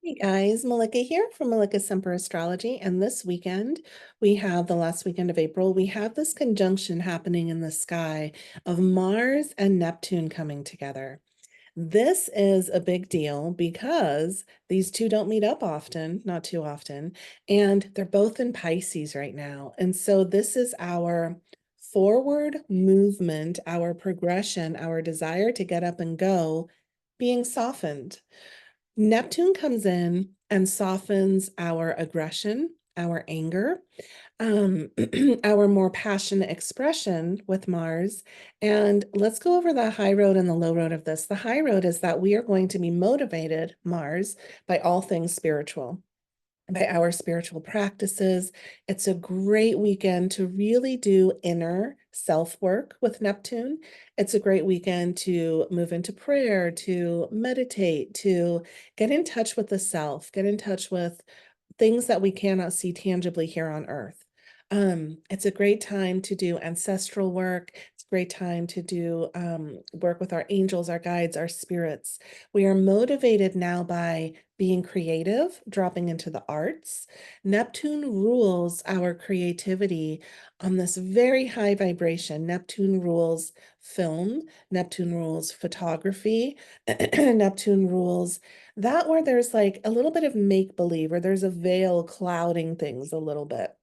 Hey guys, Malika here from Malika Semper Astrology, and this weekend we have the last weekend of April. We have this conjunction happening in the sky of Mars and Neptune coming together. This is a big deal because these two don't meet up often, not too often, and they're both in Pisces right now. And so this is our forward movement, our progression, our desire to get up and go being softened. Neptune comes in and softens our aggression, our anger, our more passionate expression with Mars. And let's go over the high road and the low road of this. The high road is that we are going to be motivated, Mars, by all things spiritual, by our spiritual practices. It's a great weekend to really do inner self work with Neptune. It's a great weekend to move into prayer, to meditate, to get in touch with the self, get in touch with things that we cannot see tangibly here on earth. It's a great time to do ancestral work. It's a great time to do work with our angels, our guides, our spirits. We are motivated now by being creative, dropping into the arts. Neptune rules our creativity on this very high vibration. Neptune rules film, Neptune rules photography, Neptune rules that where there's like a little bit of make believe, or there's a veil clouding things a little bit.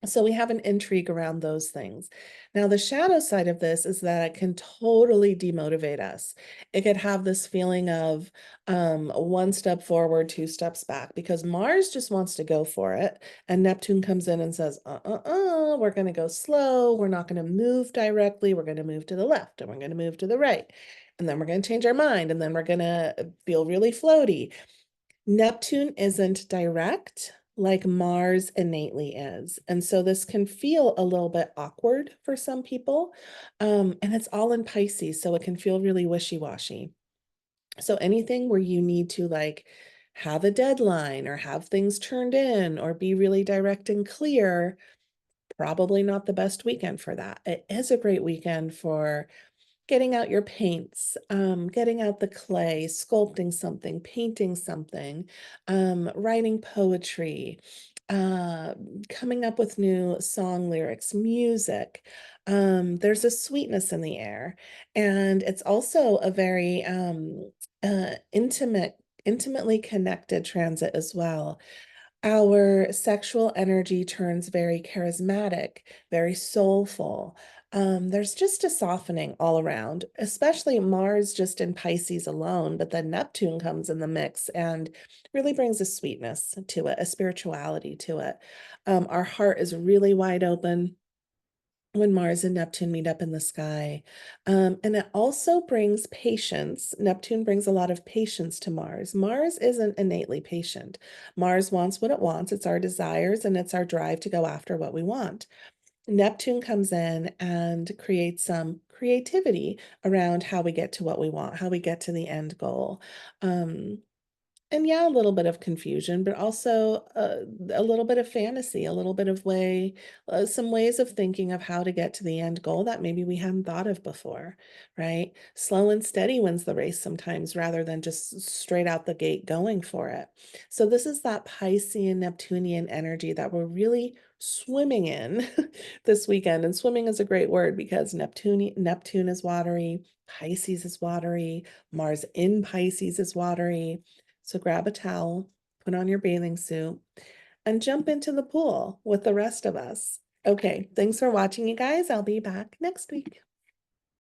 So we have an intrigue around those things. Now, the shadow side of this is that it can totally demotivate us. It could have this feeling of one step forward, two steps back, because Mars just wants to go for it. And Neptune comes in and says, we're going to go slow. We're not going to move directly. We're going to move to the left and we're going to move to the right. And then we're going to change our mind. And then we're going to feel really floaty. Neptune isn't direct like Mars innately is. And so this can feel a little bit awkward for some people. And it's all in Pisces, so it can feel really wishy-washy. So anything where you need to like have a deadline or have things turned in or be really direct and clear, probably not the best weekend for that. It is a great weekend for getting out your paints, getting out the clay, sculpting something, painting something, writing poetry, uh, coming up with new song lyrics, music. There's a sweetness in the air. And it's also a very intimately connected transit as well. Our sexual energy turns very charismatic, very soulful. There's just a softening all around, especially Mars just in Pisces alone, but then Neptune comes in the mix and really brings a sweetness to it, a spirituality to it. Our heart is really wide open when Mars and Neptune meet up in the sky. And it also brings patience. Neptune brings a lot of patience to Mars. Mars isn't innately patient. Mars wants what it wants. It's our desires and it's our drive to go after what we want. Neptune comes in and creates some creativity around how we get to what we want, how we get to the end goal. And yeah, a little bit of confusion, but also a little bit of fantasy, a little bit of some ways of thinking of how to get to the end goal that maybe we hadn't thought of before, right? Slow and steady wins the race sometimes rather than just straight out the gate going for it. So this is that Piscean Neptunian energy that we're really swimming in this weekend. And swimming is a great word because Neptune is watery, Pisces is watery, Mars in Pisces is watery. So grab a towel, put on your bathing suit, and jump into the pool with the rest of us. Okay, thanks for watching, you guys. I'll be back next week.